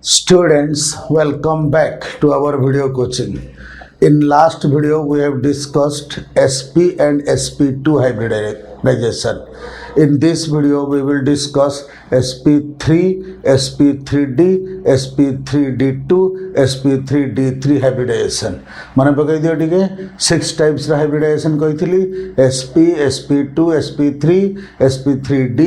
Students, welcome back to our video coaching. In last video, we have discussed SP and SP2 hybridization. In this video, we will discuss SP3, SP3D, SP3D2, SP3D3 hybridization. मन पकई दियो टिके 6 types रा hybridization कहितली SP, SP2, SP3, SP3D,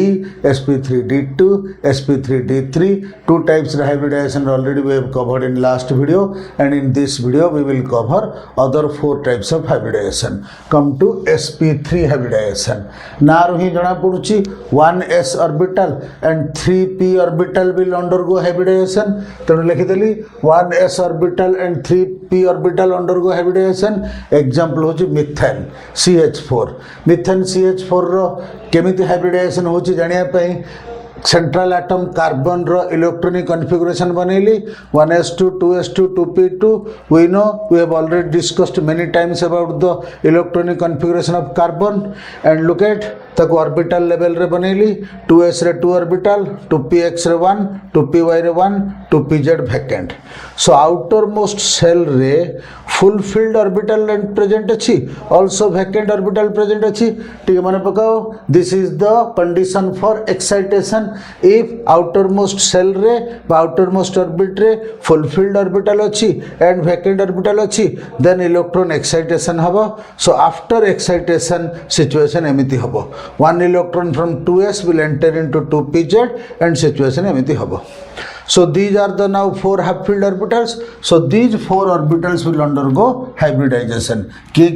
SP3D2, SP3D3. 2 types रा hybridization already we have covered in last video, and in this video we will cover other 4 types of hybridization. Come to SP3 hybridization. नारु ही जणा पडुची 1s orbital and 3p orbital will undergo hybridization. तेणु लिखिदेली 1s orbital and 3p orbital undergo hybridization. Example होची methane CH4. methane CH4 रो केमिति hybridization होची जानिया पई central atom carbon रो electronic configuration बनेली 1s2 2s2 2p2. we know we have already discussed many times about the electronic configuration of carbon, and look at ताको orbital level रे बनेली 2s रे 2 orbital 2px रे 1 2py रे 1 2pz vacant. So outer most shell रे fulfilled orbital present अछि, also vacant orbital present अछि. ठीक माने पकाओ this is the condition for excitation. If outer most shell रे बा आउटर मोस्ट ऑर्बिट रे फुलफिल्ड ऑर्बिटल अछि एंड वैकेंट ऑर्बिटल अछि, देन इलेक्ट्रॉन एक्साइटेशन हबो. सो आफ्टर एक्साइटेशन सिचुएशन एमिति हबो. One electron from 2s will enter into 2pz and situation एमिति हबो. So these are the now 4 half filled orbitals. So these 4 orbitals will undergo hybridization. के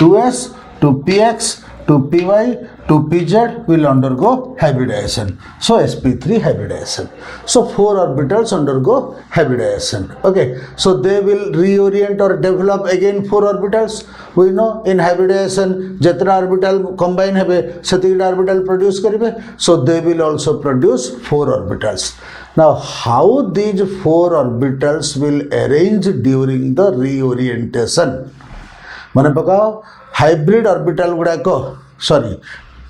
2s 2px 2py 2pz will undergo hybridization. So sp3 hybridization. So 4 orbitals undergo hybridization. Okay, so they will reorient or develop again 4 orbitals. We know in hybridization जेतरा orbital combine हेबे सेतिटा orbital produce करिवे. So they will also produce 4 orbitals. Now how these 4 orbitals will arrange during the reorientation? माने पकाओ hybrid orbital गुड़ाक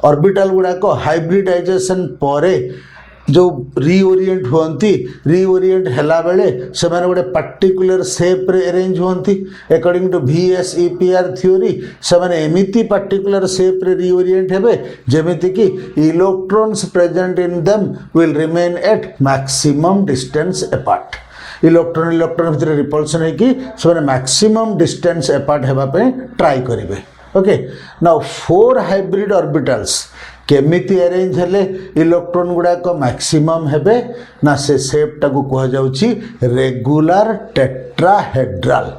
orbital गुड़ाक hybridisation परे जो रिओरिएंट होती रिओरिएंट हैला बेले से माने गोटे पार्टिकुलर शेप रे अरेंज होती. अकॉर्डिंग टू VSEPR थ्योरी से माने एमिति पार्टिकुलर शेप रे रिओरिएंट हेबे जेमिति कि electrons present in them will remain at maximum distance apart. Electron भितर रिपल्सन है कि से मैक्सिमम डिस्टेंस अपार्ट हेबा पे ट्राई करिवे. ओके, नाउ 4 हाइब्रिड ऑर्बिटल्स केमिति अरेंज हेले इलेक्ट्रॉन गुड़ाक मैक्सिमम हेबे ना से शेप टाको कह जाउची रेगुलर टेट्राहेड्रल.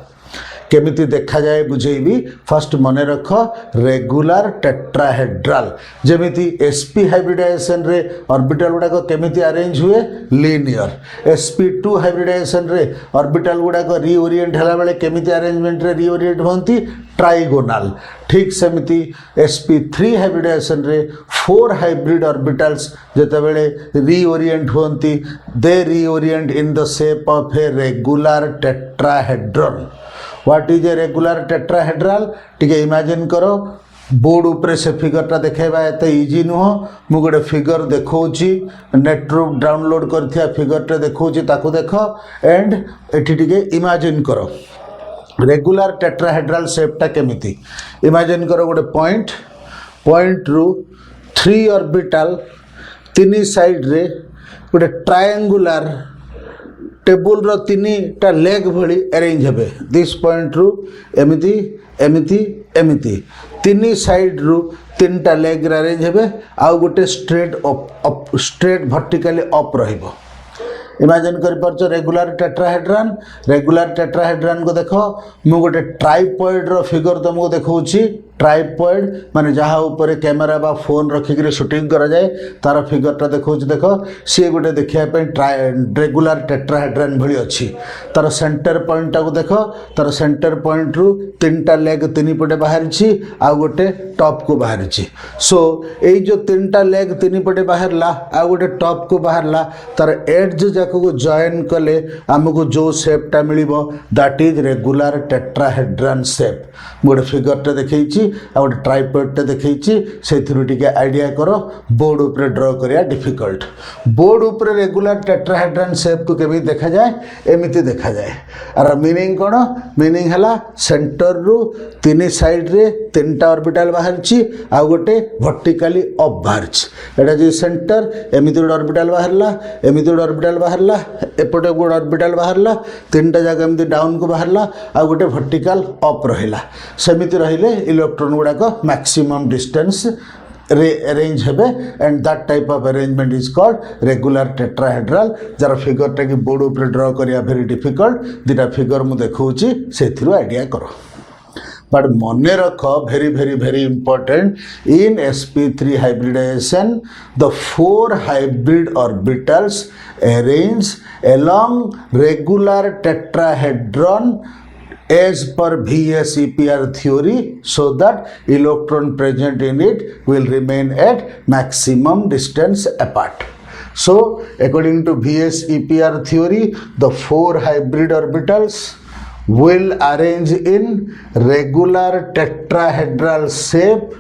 केमिति देखा जाए बुझेबी. फर्स्ट मने रख रेगुलर टेट्राहेड्रल. जेमिति sp हाइब्रिडाइजेशन रे ऑर्बिटल गुड़ाक केमिति अरेंज हुए लीनियर. sp2 हाइब्रिडाइजेशन रे ऑर्बिटल गुड़ाक रिओरिएंट हला बेले केमिति अरेंजमेंट रे रिओरिएंट होंती ट्राइगोनल. ठीक सेमिति sp3 हाइब्रिडाइजेशन रे 4 हाइब्रिड ऑर्बिटल्स जेते बेले रिओरिएंट होंती they reorient in the shape of a regular tetrahedral. What is a regular tetrahedral? टिके इमेजिन करो बोर्ड ऊपर से फिगरटा देखेबा एते इजी नुह. मु गोटे फिगर देखौची नेट रू डाउनलोड करथिया फिगरटा देखौची ताको देखो एंड एठी टिके इमेजिन करो रेगुलर टेट्राहेड्रल शेपटा केमिति. इमेजिन करो गोटे पॉइंट रू 3 ऑर्बिटल 3 साइड रे गोटे ट्रायंगुलर टेबुल रो 3टा लेग भली अरेंज हेबे. दिस पॉइंट रू एमिति एमिति एमिति 3 साइड रू 3टा लेग अरेंज हेबे. आ गोटे स्ट्रेट वर्टिकली अप रहिबो. इमेजिन कर रेगुलर टेट्राहेड्रन को देखो मु गोटे ट्राइपॉइड रो फिगर तुमको देखौची. ट्राइपॉइड माने जहाँ ऊपर कैमेरा बा फोन रखिक शूटिंग करा जाए तार फिगरटा देखौची. देखो सी गोटे देखिया रेगुलर टेट्राहेड्रन भली अच्छी. तार सेंटर पॉइंट टाको देखो तार सेंटर पॉइंट रू 3टा लेग 3 पटे बाहरी आ गोटे टॉप को बाहरी. सो यही जो 3टा लेग 3 पटे बाहरला आ गोटे टॉप को बाहरला तार एड्ज जाक को जॉइन कले आमको जो शेपटा मिलिबो that is regular tetrahedron shape. गोटे फिगरटा देखैची आ गोटे ट्राइपॉड देखी से आइडिया कर बोर्ड उपर ड्र करिया डिफिकल्ट बोर्ड उपर रेगुलर टेट्राहेड्रन शेप को केबी देखा जाए एमिति देखा जाए आर मीनिंग कौन मीनिंग है सेंटर रु तीन साइड रे तीन टा ऑर्बिटल बाहर आ गोटे वर्टिकली अप बाहर एटा जे सेंटर एमिति गोटे ऑर्बिटल बाहरला एमिति गोटे ऑर्बिटल बाहरला एपटे गोटे ऑर्बिटल बाहरला तीन टा जगह एमिति डाउन को बाहरला आ गोटे वर्टिकल अप रहिला सेमिति रहिले इलेक्ट्रॉन गुडाक मैक्सिमम डिस्टेंस arrange हेबे and that type of arrangement is called regular tetrahedral jar figure टा कि बोर्ड ऊपर ड्रॉ करिया वेरी डिफिकल्ट दुटा फिगर मु देखौची सेथिरु आइडिया करो बट मने रख very very very important in sp3 hybridization the four hybrid orbitals arranged along regular tetrahedron as per VSEPR theory so that electron present in it will remain at maximum distance apart. So according to VSEPR theory the four hybrid orbitals will arrange in regular tetrahedral shape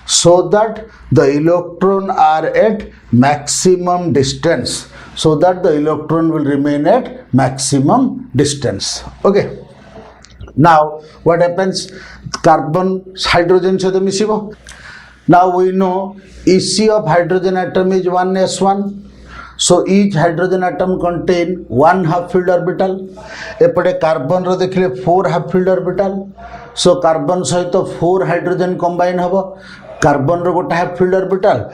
so that the electron are at maximum distance so that the electron will remain at maximum distance. Okay. Now what happens carbon hydrogen सहित मिसिबो now we know EC of hydrogen atom is 1s1 so each hydrogen atom contain one half filled orbital एपटे carbon रो देखिले 4 half filled orbital so carbon सहित 4 hydrogen combine हबो carbon रो गोटे half filled orbital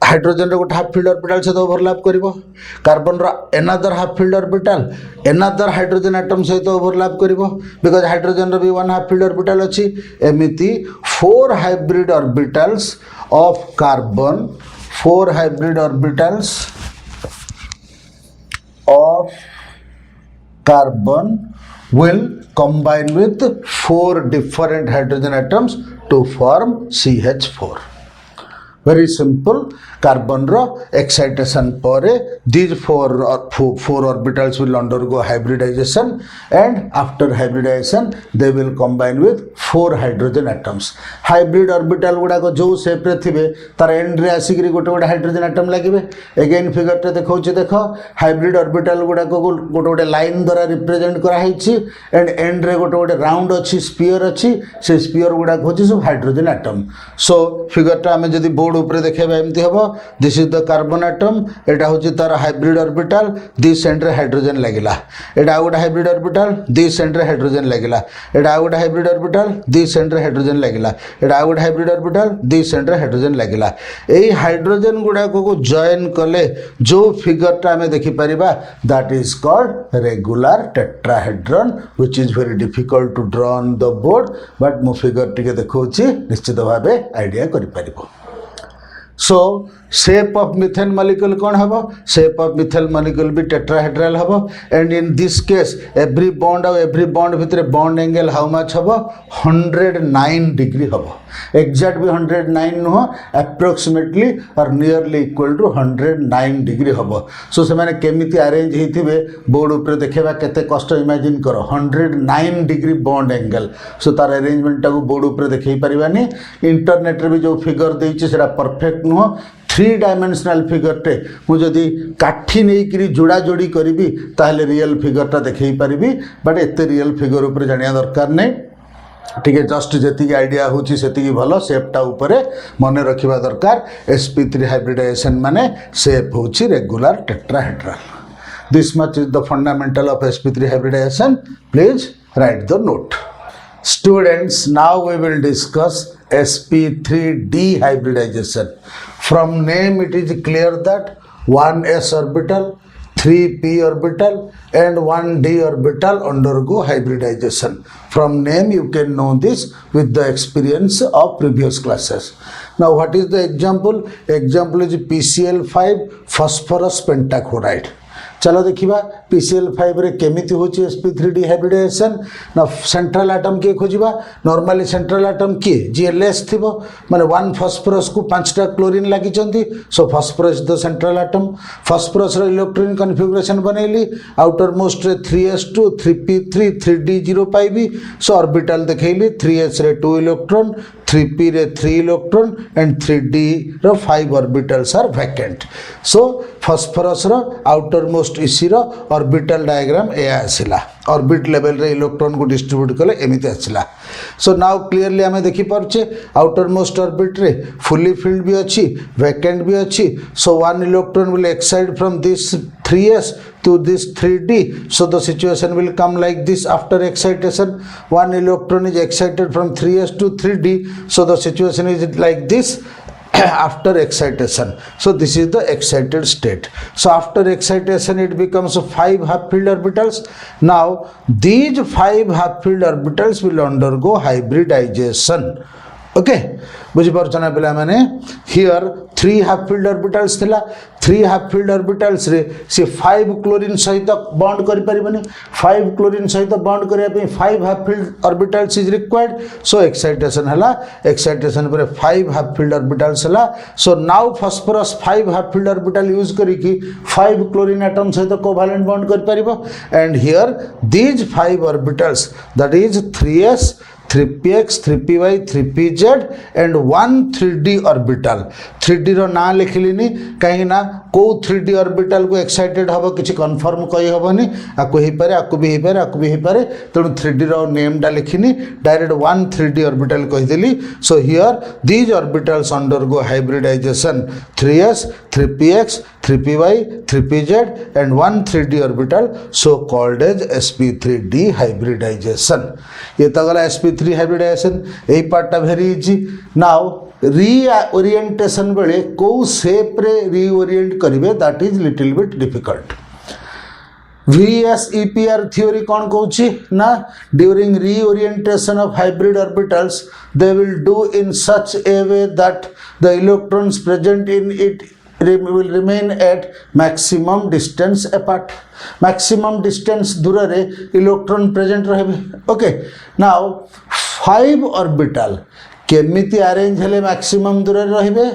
hydrogen रो गोटे half filled orbital सहित ओवरलैप करिवो कार्बन रो another half filled orbital another hydrogen atom सहित ओवरलैप करिवो बिकॉज़ हाइड्रोजन रो भी वन हाफ फील्ड ऑर्बिटल अछि एमिति four hybrid orbitals of carbon four hybrid orbitals of carbon will combine with four different hydrogen atoms to form CH4 very simple carbon ro excitation pore these four orbitals will undergo hybridization and after hybridization they will combine with four hydrogen atoms hybrid orbital guda ko jo shape re thibe tar end re asikri gote gote hydrogen atom lagibe again figure te dekhauchi dekho hybrid orbital guda ko gote line द्वारा represent kara heichi and end re gote round achi sphere achi se sphere guda hochi सब hydrogen atom so figure ta ame jodi board ऊपर देखेबा एमती हबो this is the carbon atom एटा होची तार hybrid orbital this centre hydrogen लागिला एटा गोटे hybrid orbital this centre hydrogen लागिला एटा गोटे hybrid orbital this centre hydrogen लागिला एटा गोटे hybrid orbital this centre hydrogen लागिला एई हाइड्रोजन गुडा को जॉइन कले जो फिगर ता हमें देखि परिबा that is called regular tetrahedron which is very difficult to draw on the board but मो फिगर टिके देखौची निश्चित भाबे आइडिया करि परिबो so shape of methane molecule कौन हबो shape of methyl molecule भी tetrahedral हबो and in this case every bond और every bond भितरे bond angle how much हबो 109 degree हबो exact भी 109 नुह approximately or nearly equal to 109 degree हबो so से माने केमिति arrange ही थिबे board ऊपर देखेबा केते कष्ट imagine करो 109 degree bond angle so तार arrangement टा को board ऊपर देखै परिबानी इंटरनेट रे भी जो फिगर देइछि सेरा परफेक्ट नुह 3 डायमेंशनल फिगर टे मुझे काठी नहीं जोड़ा जोड़ी करी ताहले रियल फिगर टा देखई पारिबी बट एते रियल फिगर ऊपर जानिया दरकार नहीं ठीक है जस्ट जेतिकी आइडिया होची सेतिकी भलो शेपटा ऊपर मन रखिबा दरकार sp3 हाइब्रिडाइजेशन माने शेप होची regular tetrahedral this much is the fundamental of sp3 hybridization please write the note students now we will discuss sp3d hybridization from name it is clear that 1s orbital 3p orbital and 1d orbital undergo hybridization from name you can know this with the experience of previous classes now what is the example is pcl5 phosphorus pentachloride चलो देखिबा PCl5 रे केमिति होची sp3d hybridisation ना central atom के खोजिबा normally central atom के जे less थिबो माने 1 फास्फोरस को 5टा क्लोरीन लागि चंती so phosphorus the central atom phosphorus रो इलेक्ट्रॉन कॉन्फ़िगरेशन बनैली आउटर मोस्ट रे 3s2 3p3 3d0 पाइबी सो ऑर्बिटल देखैली 3s रे 2 इलेक्ट्रॉन 3p रे 3 इलेक्ट्रॉन एंड 3d रो 5 orbitals are vacant so phosphorus रो आउटर मोस्ट इसी रो ऑर्बिटल डायग्राम ए आसिला ऑर्बिट लेवल रे इलेक्ट्रॉन को डिस्ट्रीब्यूट कले एमिति आसिला सो नाउ क्लियरली हमें देखि परछे आउटर मोस्ट ऑर्बिट रे फुली फिल्ड भी अछि वैकेंट भी अछि so one electron will excite from this 3s to this 3d so the situation will come like this after excitation one electron is excited from 3s to 3d so the situation is like this after excitation so this is the excited state so after excitation it becomes 5 half filled orbitals now these 5 half filled orbitals will undergo hybridization okay बुझी परछना पिला माने here 3 half filled orbitals थिला 3 half filled orbitals रे से 5 chlorine सहित bond करि परिबनी 5 chlorine सहित bond करिया पे 5 half filled orbitals is required so excitation हला एक्साइटेशन पर 5 हाफ फील्ड ऑर्बिटल्स हला so now phosphorus 5 half filled orbital use करी की 5 क्लोरीन एटम सहित कोवैलेंट बॉन्ड कर परिबो and here these 5 orbitals that is 3s 3px 3py 3pz and 1 3d orbital 3d रो ना लिखलिनी काहे ना को 3d ऑर्बिटल को एक्साइटेड हबो किछि कंफर्म कहि हबनी आको हे पारे आको भी हे पारे आको भी हे पारे तणु 3d रो नेम डा लिखिनी डायरेक्ट 1 3d ऑर्बिटल कहि देली so here these orbitals undergo hybridization 3s 3px 3py 3pz and 1 3d orbital so called as sp3d hybridization ये तो गला sp3 hybridization यही part very easy now reorientation बेले को शेप रे रीओरिएंट करिवे that is little bit difficult VSEPR theory कौन कहूची ना during reorientation of hybrid orbitals they will do in such a way that the electrons present in it will remain at maximum distance apart maximum distance दूर रे electron present रहबे okay now 5 orbital केमिति arrange हेले maximum दूर रहबे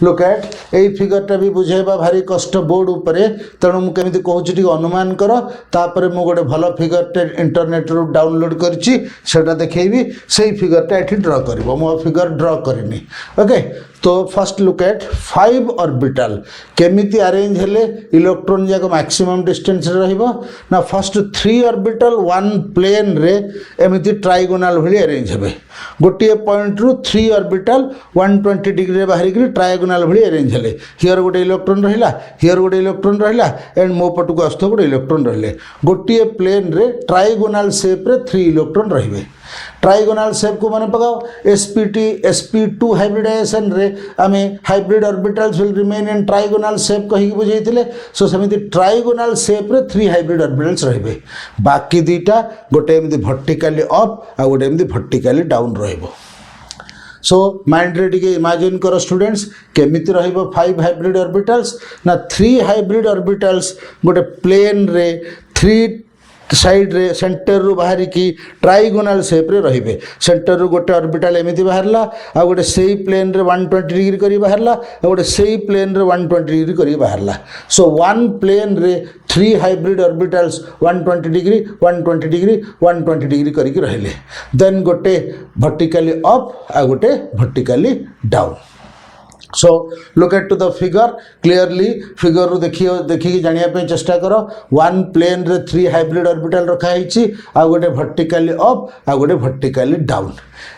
look at ए फिगरटा भी बुझेबा भारी कष्ट बोर्ड उपरे तणु मु केमिति कहूची टी अनुमान करो तापरे मु गोटे भलो फिगरटे इंटरनेट रो डाउनलोड करची सेटा देखैबी सेही फिगरटा एठी ड्रा करबो मो फिगर ड्रा करिनी ओके तो फर्स्ट लुक एट 5 ऑर्बिटल केमिति अरेंज हेले इलेक्ट्रॉन जाको मैक्सिमम डिस्टेंस रे रहबो ना फर्स्ट 3 ऑर्बिटल 1 प्लेन रे एमिति ट्रायगोनल भली अरेंज हेबे गोटिए पॉइंट रु 3 ऑर्बिटल 120 डिग्री रे बाहरी कि ट्रायगोनल भली अरेंज हेले हियर गोटे इलेक्ट्रॉन रहिला हियर गोटे इलेक्ट्रॉन रहिला एंड मो पटु को आस्तो गोटे इलेक्ट्रॉन रहले गोटिए प्लेन रे ट्रायगोनल शेप रे 3 इलेक्ट्रॉन रहिबे ट्रायगोनल शेप को माने पकाओ sp2 हाइब्रिडाइजेशन रे आमे hybrid orbitals will remain in trigonal shape कहि बुझैतिले सो समिति ट्रायगोनल शेप रे 3 हाइब्रिड ऑर्बिटल्स रहिबे बाकी दीटा गोटे एमदी वर्टिकली अप आ गोटे एमदी वर्टिकली डाउन रहइबो सो माइंड रे टिके इमेजिन करो स्टूडेंट्स केमिति रहइबो 5 हाइब्रिड ऑर्बिटल्स ना 3 हाइब्रिड ऑर्बिटल्स गोटे प्लेन रे 3 साइड रे सेंटर रु बाहरी की ट्रायगोनल शेप रे रहिबे सेंटर रु गोटे ऑर्बिटल एमिति बाहरला आ गोटे सेही प्लेन रे 120 डिग्री करी बाहरला आ गोटे सेही प्लेन रे 120 डिग्री करी बाहरला सो वन प्लेन रे 3 hybrid orbitals 120 degree 120 degree 120 degree करी रहले देन गोटे वर्टिकली अप आ गोटे vertically down so look at to the figure clearly figure ru देखि जानिया पे चेष्टा करो वन प्लेन रे 3 हाइब्रिड ऑर्बिटल रखा हिची आ गोटे वर्टिकली अप आ गोटे वर्टिकली डाउन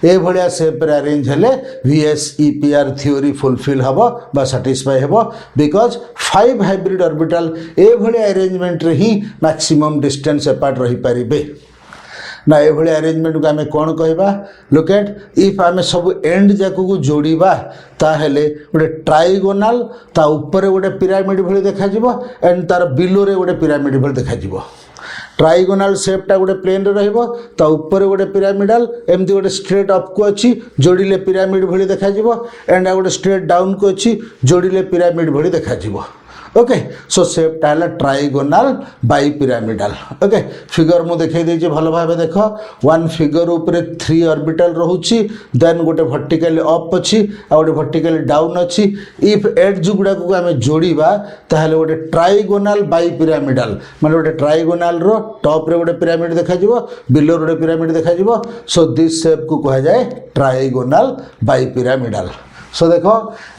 ए भलिया शेप रे अरेंज हेले VSEPR थ्योरी फुलफिल हबो बा सैटिस्फाई हबो बिकॉज़ 5 हाइब्रिड ऑर्बिटल ए भलिया अरेंजमेंट रे ही मैक्सिमम डिस्टेंस अपार्ट रही परिबे ना ए भली अरेंजमेंट को आमे कोन कहबा लुक एट इफ आमे सब एंड जाको को जोड़ीबा ताहेले गोटे ट्रायगोनल ता ऊपर गोटे पिरामिड भली देखा जिवो एंड तार बिलो रे गोटे पिरामिड भली देखा जिवो ट्रायगोनल शेपटा गोटे प्लेन रे रहइबो ता ऊपर गोटे पिरामिडल एमती गोटे स्ट्रेट अप को अछि जोड़ीले पिरामिड भली देखा जिवो एंड गोटे स्ट्रेट डाउन को अछि जोड़ीले पिरामिड भली देखा जिवो ओके सो सेपटा है ट्राइगोनाल बाइपिरामिडाल ओके फिगर मु देखई देछि भल भाबे देख वन फिगर ऊपर 3 ऑर्बिटल रहउछि देन गोटे वर्टिकली अप अछि आ गोटे वर्टिकली डाउन अछि इफ एड्ज गुडा को आमे जोड़ीबा ताहले गोटे ट्राइगोनाल बाइपिरामिडाल माने गोटे ट्राइगोनाल रो टॉप रे गोटे पिरामिड देखा जिवो बिलो गोटे पिरामिड देखा जिवो सो दिस शेप को कहा जाए ट्राइगोनाल बाइपिरामिडाल So देखो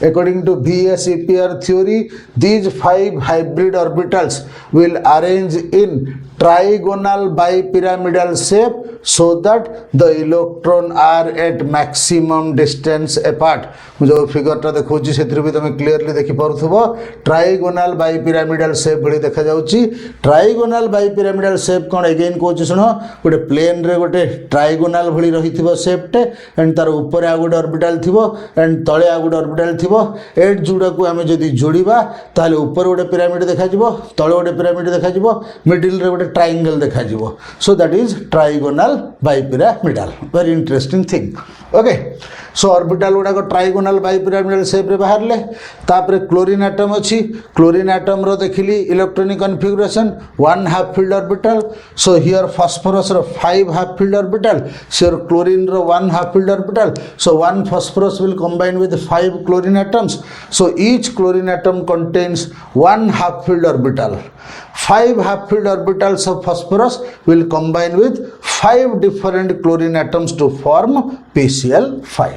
according to VSEPR theory these 5 hybrid orbitals will arrange in trigonal bipyramidal shape so that the electron are at maximum distance apart जो फिगर टा देखो से भी तुम क्लीयरली देखि पारुथबो ट्राइगोनाल बाइपिरामिडल शेप भली देखा जाउची ट्राइगोनाल बाइपिरामिडल शेप कोन अगेन कहूँ सुनो गोटे प्लेन रे गोटे ट्राइगोनाल भली रहिथिबो शेपटे एंड तार ऊपर आ गोटे ऑर्बिटल थिबो एंड तळे आ गोटे ऑर्बिटल थिबो एड जुडा को आमे जदी जोड़ीबा ताले ऊपर गोटे पिरामिड देखा जिवो तळे गोटे पिरामिड देखा जिवो मिडिल रे गोटे ट्रायंगल देखा जिवो so that is trigonal bipyramidal very interesting thing okay so orbital गुड़ा ट्राइगोनाल बाइपिरामिडल शेप रे बाहर ले तापरे क्लोरीन एटम अछि क्लोरीन एटम रो देखिली electronic configuration 1 half filled orbital so here phosphorus रो 5 half filled orbital share chlorine रो 1 half filled orbital so 1 phosphorus will combine with 5 chlorine atoms so each chlorine atom contains 1 half filled orbital 5 half filled orbitals of phosphorus will combine with 5 different chlorine atoms to form PCl5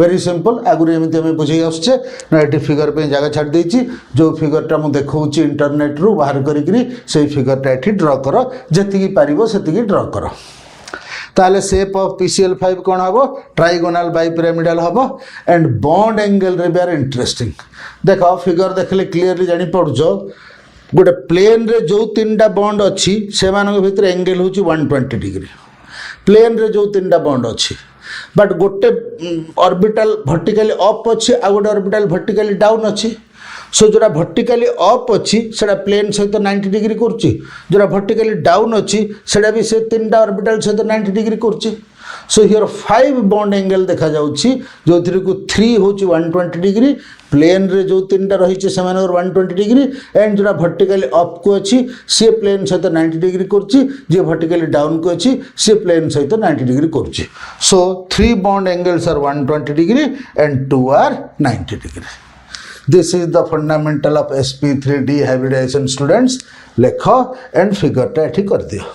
very simple आगुरी एमती आम बुझे आसचे ना ये figure पे जगह छाड़ देछि जो फिगरटा मु देखौछि इंटरनेट रु बाहर करी से फिगरटा एठी ड्रा कर जतिकी पारिबो सेतिकी ड्रा कर ताले शेप ऑफ PCl5 कौन हम ट्राइगोनाल बाइपिरामिडल हम एंड बॉन्ड एंगल रे वेरी इंटरेस्टिंग देखो फिगर देखले क्लियरली जानि पड़जो गोटे प्लेन रे जो 3टा बॉन्ड अच्छी से भितर एंगल होची 120 डिग्री प्लेन रे जो 3टा बॉन्ड अच्छी बट गोटे ऑर्बिटल वर्टिकली अप अच्छी आ गोटे ऑर्बिटल वर्टिकली डाउन अच्छी सो जोड़ा वर्टिकली अप अच्छी से प्लेन सहित 90 डिग्री करुच्ची जोड़ा वर्टिकली डाउन अच्छी से भी से 3टा ऑर्बिटल सहित 90 डिग्री करुच्ची सो हियर 5 बॉन्ड एंगल देखा जाउची जो थ्री को 3 होची 120 डिग्री प्लेन रे जो 3टा रही से 120 डिग्री एंड जोड़ा वर्टिकली अप को अच्छी सी प्लेन सहित 90 डिग्री करुच्ची जे वर्टिकली डाउन को अच्छी सी प्लेन सहित 90 डिग्री करुच्ची so 3 bond angles are 120 degree and 2 are 90 degree This is the fundamental of sp3d hybridization students lekho and figure ta ethi kar diyo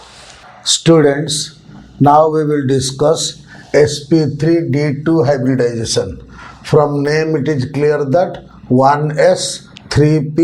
students now we will discuss sp3d2 hybridization from name it is clear that 1s 3p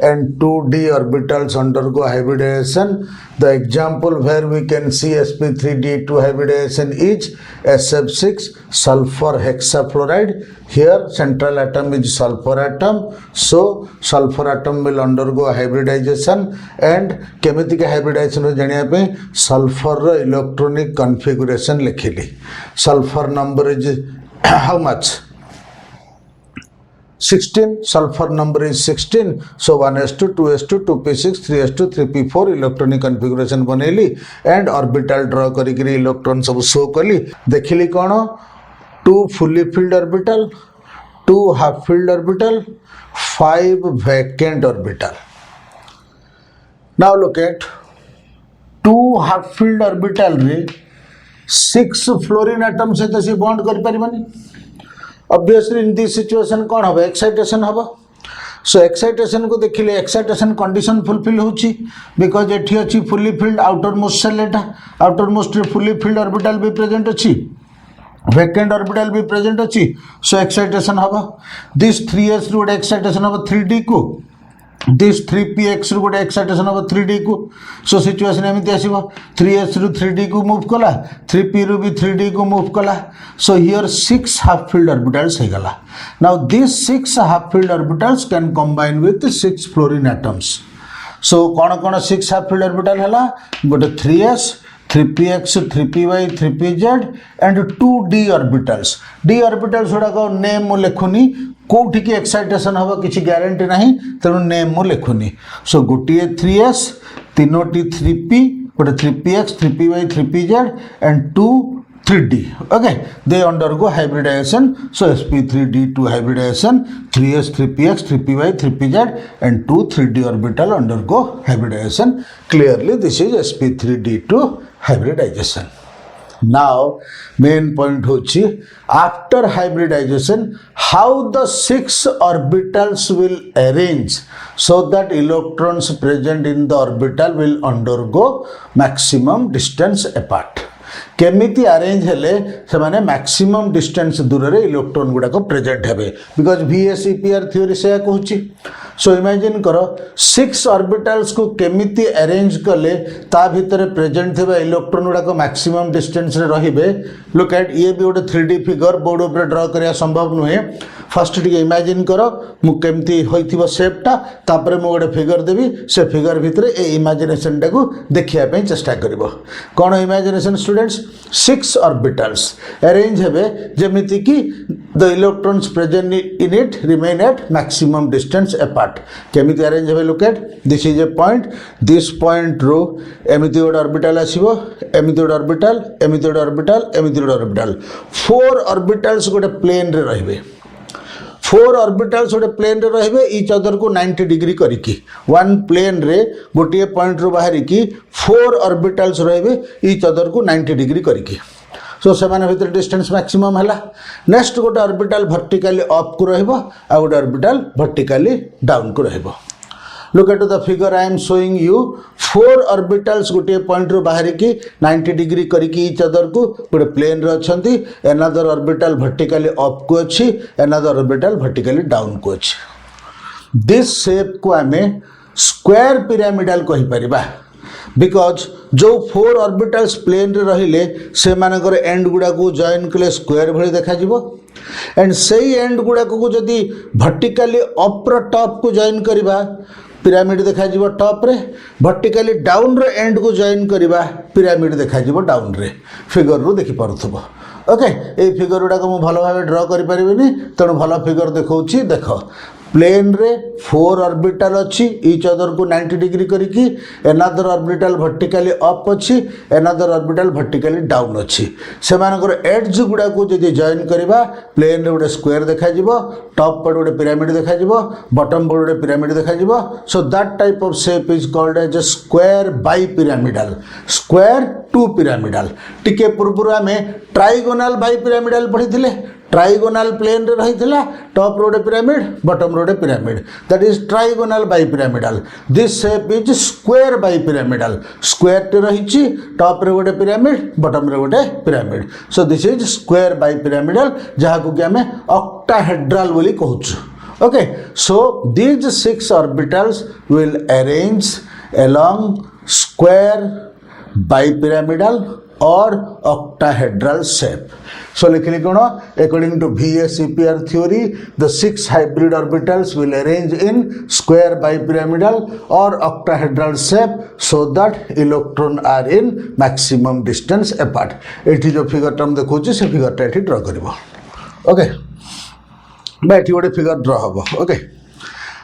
and 2d orbitals undergo hybridization. The example where we can see sp3d2 hybridization is SF6 sulfur hexafluoride. Here central atom is sulfur atom, so sulfur atom will undergo hybridization and chemical hybridization janiya pe sulfur electronic configuration likhili. Sulfur number is how much? 16, sulfur number is 16, so 1s2, 2s2, 2p6, 3s2, 3p4 electronic configuration बनेली and orbital draw करी electron सब show कली देखिली कौन 2 fully filled orbital, 2 half filled orbital, 5 vacant orbital. Now look at 2 half filled orbital रे 6 fluorine atom से तो bond कर परिमानी obviously in this situation कौन हम excitation हम so excitation को देखिले excitation condition fulfill होची because एठी अछि fully filled outermost shell एटा outermost fully filled orbital भी present अछि vacant orbital भी present अछि so excitation हम this 3s रो excitation हम 3d को this 3px रो गोटे एक्साइटेशन हम 3d को सो सिचुएशन एमती आसीबो 3s रो 3d को मूव कला 3p रो भी 3d को मूव कला so here 6 half filled orbitals हे गला now this 6 half filled orbitals can combine with 6 fluorine atoms so कोन 6 हाफ फील्ड ऑर्बिटल हला गोटे 3s 3px 3py 3pz and 2d orbitals d orbitals गुड़ा name मु लिखुनी कोठी की एक्साइटेशन हवा किसी ग्यारंटी नहीं तेणु नेम मु लिखुनी सो गोटे 3s 3टी 3p गोटे 3px 3py 3pz and 2 3D. Okay, they undergo hybridization. So sp3d2 hybridization, 3s 3px 3py 3pz and 2 3d orbital undergo hybridization. Clearly this is sp3d2 hybridization. Now main point hochi, after hybridization how the 6 orbitals will arrange so that electrons present in the orbital will undergo maximum distance apart. केमिति arrange हेले से माने maximum distance दूर रे electron गुडा को present हेबे because VSEPR theory से कहूची. सो इमेजिन करो 6 ऑर्बिटल्स को केमिति अरेंज कले ता भितर प्रेजेंट थेबा इलेक्ट्रॉन गुडा को मैक्सिमम डिस्टेंस रे रहिबे. लुक एट ये भी गोटे 3D फिगर बोर्ड ऊपर ड्रा करिया संभव नुहे. फर्स्ट टिके इमेजिन करो मु केमिति होइथिबो शेपटा तापरे मु गोटे फिगर देबी से फिगर भितर ए इमेजिनेशन टाको देखिया पे चेष्टा करबो. कोन इमेजिनेशन स्टूडेंट्स 6 orbitals arrange हेबे जेमिति कि the electrons present in it remain at maximum distance apart. केमिति arrange हेबे look at this is a point, this point रो एमिति गोटे orbital आसीबो, एमिति गोटे orbital, एमिति गोटे orbital, एमिति गोटे orbital. 4 orbitals गोटे plane रे रहिबे. 4 orbitals गोटे प्लेन रे रहिबे each other को 90 डिग्री करिकी. वन प्लेन रे गोटे पॉइंट रो बाहर की 4 orbitals रहिबे each other को 90 डिग्री करिकी. सो से माने भीतर डिस्टेंस मैक्सिमम हला. नेक्स्ट गोटे ऑर्बिटल वर्टिकली अप को रहिबो आ गोटे ऑर्बिटल वर्टिकली डाउन को रहिबो. Look at the figure I am showing you. 4 orbitals गोटे पॉइंट रो बाहर की 90 डिग्री करिकी each other को गोटे प्लेन रे अछंती. another orbital vertically up को अछि, another orbital vertically down को अछि. this shape को हमें स्क्वायर पिरामिडल कहि परिबा बिकॉज जो 4 orbitals प्लेन रे रहिले से मानकर एंड गुडा को जॉइन कले स्क्वायर भली देखा जिवो. एंड सेही एंड गुडा को जदी वर्टिकली अप रो टॉप को जॉइन करिबा पिरामिड देखा जिवो टॉप रे. वर्टिकली डाउन रो एंड को जॉइन करिबा पिरामिड देखा जिवो डाउन रे. फिगर रो देखि पारुथबो. ओके ए फिगर गुडा को मु भलो भाबे ड्रा करि परिबिनी तणो भलो फिगर देखौछि. देखो प्लेन रे 4 ऑर्बिटल अच्छी ईच अदर को 90 डिग्री करिकी. एनादर ऑर्बिटल वर्टिकली अप अच्छी, एनादर ऑर्बिटल वर्टिकली डाउन अच्छी. से मानकर एड्ज गुडा को जदि जॉइन करबा प्लेन रे गोटे स्क्वायर देखा जिवो, टॉप पर गोटे पिरामिड देखा जिवो, बॉटम पर गोटे पिरामिड देखा जिवो. So that type of shape is called as a square bi pyramidal, square to pyramidal. टिके पूर्व हमें ट्राइगोनल बाई पिरामिडल पढ़ी. ट्राइगोनल प्लेन रे रही टॉप रोड पिरामिड बॉटम रोड pyramid that is trigonal bi pyramidal. This shape is square bi pyramidal. Square टे रही टॉप रे गोटे पिरामिड बॉटम रे गोटे pyramid. So this is square bi pyramidal जहाँ को कि हमें ऑक्टाहेड्रल बोली कहूछु. Okay so these 6 orbitals will arrange along square bipyramidal or octahedral shape. So लिखली कोन according to VSEPR theory the 6 hybrid orbitals will arrange in square bipyramidal or octahedral shape so that electron are in maximum distance apart. एठी जो figure term देखौछि से figure टा एठी draw करबो. Okay बा एठी गोटे फिगर ड्रा हबो. ओके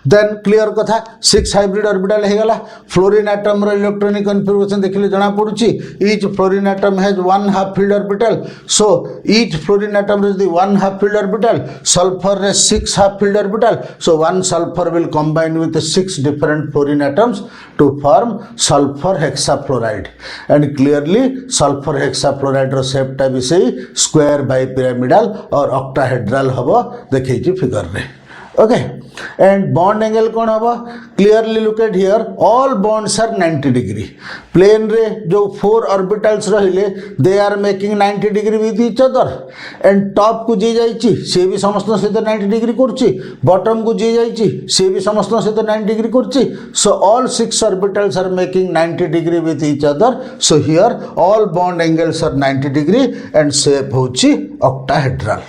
देन क्लियर कथा 6 हाइब्रिड ऑर्बिटल हे गला. फ्लोरीन एटम रो इलेक्ट्रॉनिक कन्फिगरेशन देखिले जाना पड़ुची. Each fluorine atom has 1 half filled orbital. So each fluorine atom is the 1 half filled orbital. Sulphur रे 6 half filled orbital. So 1 sulphur will combine with 6 different fluorine atoms to form sulphur hexafluoride. And clearly sulphur hexafluoride रो shape टा भी सही square bi pyramidal और octahedral हबो देखैछि figure रे. Okay and bond angle कौन हम clearly look at here all bonds are 90 degree. Plane रे जो 4 ऑर्बिटल्स रहिले they are making 90 degree with each other. And top को जी जाइछि से भी समस्त सहित 90 डिग्री करछि. बॉटम को जी जाइछि से भी समस्त सहित 90 डिग्री करछि. So all 6 orbitals are making 90 degree with each other. So here all bond angles are 90 degree and shape होछि ऑक्टाहेड्रल.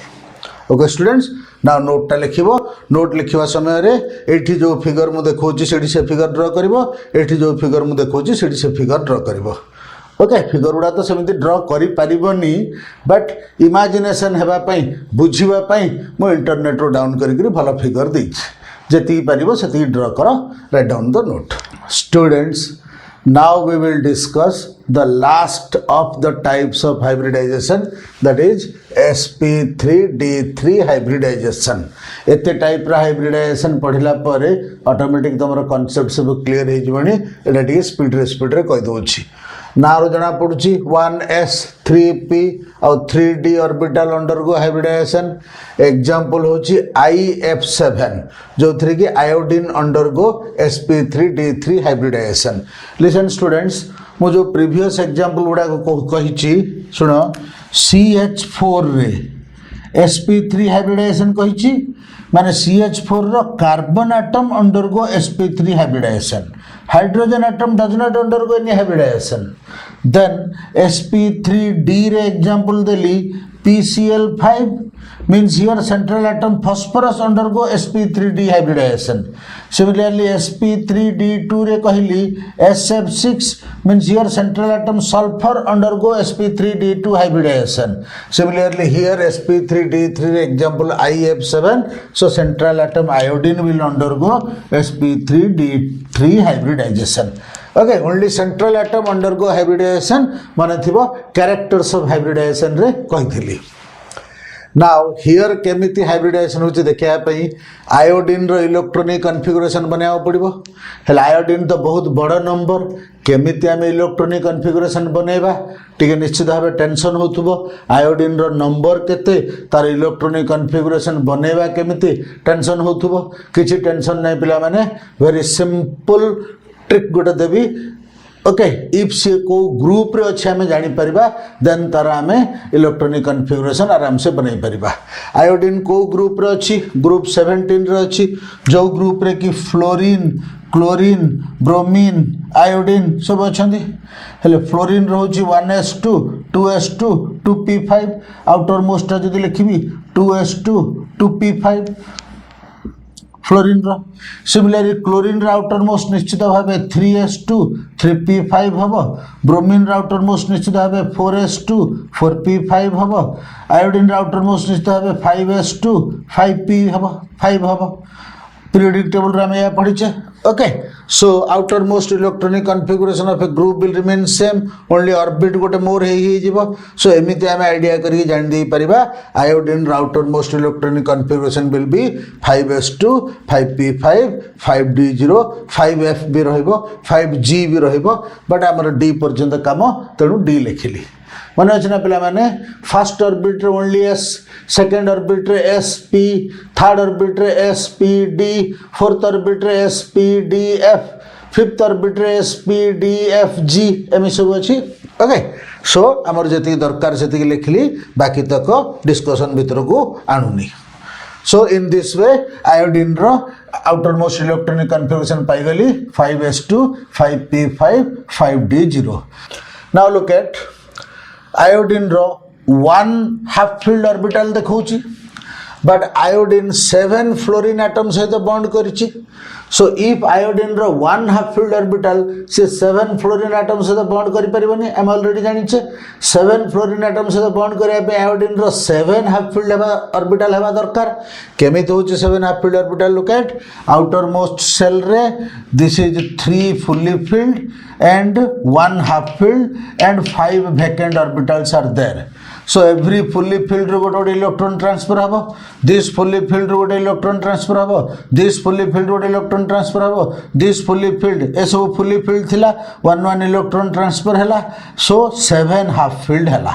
ओके स्टूडेंट्स ना नोटा लिखिबो. नोट लिखिबा समय रे एठी जो फिगर मु देखौछि सेठी से फिगर ड्रा करिवो. एठी जो फिगर मु देखौछि सेठी से फिगर ड्रा करिवो. ओके फिगर उडा तो सेमिति ड्रा करि परिबोनी बट इमेजिनेशन हेबा पई बुझिबा पई मु इंटरनेट रो डाउन करि भलो फिगर देछि. जेति परिबो सेति ड्रा करो. Right down the note. Students Now we will discuss the last of the types of hybridization, that is sp3d3 hybridization. एते टाइप रा hybridization पढ़िला परे ऑटोमेटिक तमरो कांसेप्ट सब क्लियर हे जबनी एटा टी स्पीड रे कहि दोछि ना रो जना पडुछि 1s 3p और 3d orbital undergo hybridisation example होछि IF7 जो थ्री की iodine undergo sp3d3 hybridization. Listen students मु जो प्रीवियस एग्जांपल गुडा को कहिछि सुनो CH4 रे sp3 हाइब्रिडाइजेशन कहिछि माने CH4 रो carbon atom undergo sp3 hybridization. Hydrogen atom does not undergo any hybridization. Then sp3d रे एग्जांपल देली PCl5 means here central atom phosphorus undergo sp3d hybridization. Similarly sp3d2 रे कहली SF6 means here central atom sulfur undergo sp3d2 hybridization. Similarly here sp3d3 रे example IF7, so central atom iodine will undergo sp3d3 hybridization. Okay, only central atom undergo hybridization माने थिबो characters of hybridization रे कहिथिली. Now here केमिति hybridisation होची देखिया पई iodine रो electronic configuration बनाया पड़िबो. हेला iodine तो बहुत बड़ नंबर केमिति हम इलेक्ट्रॉनिक कॉन्फ़िगरेशन बनेबा टिके निश्चित भाबे टेंशन होतुबो. आयोडीन रो नंबर केते तार इलेक्ट्रॉनिक कॉन्फ़िगरेशन बनेबा केमिति टेंशन होतुबो. किछि टेंशन नै पिला माने वेरी सिंपल ट्रिक गोटे देबी. ओके इफ से को ग्रुप रे अच्छे हमें जानी परिबा देन तारा हमें इलेक्ट्रॉनिक कॉन्फ़िगरेशन आराम से बनाई परिबा. आयोडीन को ग्रुप रे अच्छी ग्रुप 17 रे अच्छी जो ग्रुप रे की फ्लोरीन क्लोरीन ब्रोमीन आयोडीन सब अच्छी. हेले fluorine रोची 1s2 2s2 2p5 outer most जदि लिखिबी 2s2 2p5 फ्लोरीन रो. सिमिलरली क्लोरीन आउटर मोस्ट निश्चित भाव 3s2 3p5 हम. ब्रोमीन आउटर मोस्ट निश्चित भाव 4s2 4p5 हम. आयोडीन आउटर मोस्ट निश्चित भाव 5s2 5p हम 5 हम. पीरियोडिक टेबल रे हम पढ़ीचे. Okay so outer most electronic configuration of a group will remain same only orbit गोटे मोर हे जीवो. सो एमिति हम आइडिया करी जान दे परिबा iodine outer most electronic configuration will be 5s2 5p5 5d0 5f भी रहइबो 5g भी रहइबो बट हमर d पर्यंत काम तेणु d लिखिली. मन अच्छे ना पिला माने फर्स्ट ऑर्बिट रे ओनली s सेकंड ऑर्बिट रे sp थर्ड ऑर्बिट रे spd फोर्थ ऑर्बिट रे spdf फिफ्थ ऑर्बिट रे spdfg एमि सब अछि. ओके सो हमर जति दरकार सेति लिखली बाकी तक डिस्कशन भीतर को आणुनी. So in this way iodine row outer most electronic configuration पाई गली 5s2 5p5 5d0. Now look at iodine रो 1 हाफ फील्ड ऑर्बिटल देखौची बट आयोडीन 7 फ्लोरीन एटम सहित बॉन्ड करिछि. सो इफ आयोडीन रो 1 हाफ फील्ड ऑर्बिटल से 7 fluorine atom सहित bond करि परिबनी. हम ऑलरेडी जानिछे 7 फ्लोरीन एटम सहित बॉन्ड करिया पे आयोडीन रो 7 हाफ फील्ड ऑर्बिटल हेबा दरकार. केमिति होछि 7 half filled orbital. Look at outer most shell रे this is 3 fully filled and 1 half filled and 5 vacant orbitals are there. So every fully filled रो गोटे इलेक्ट्रॉन ट्रांसफर हबो. दिस फुल्ली फिल्ड रो गोटे electron transfer हबो. This fully filled गोटे electron transfer हबो. This fully filled ए सब fully filled थिला 1 electron transfer हैला. सो 7 half field हैला.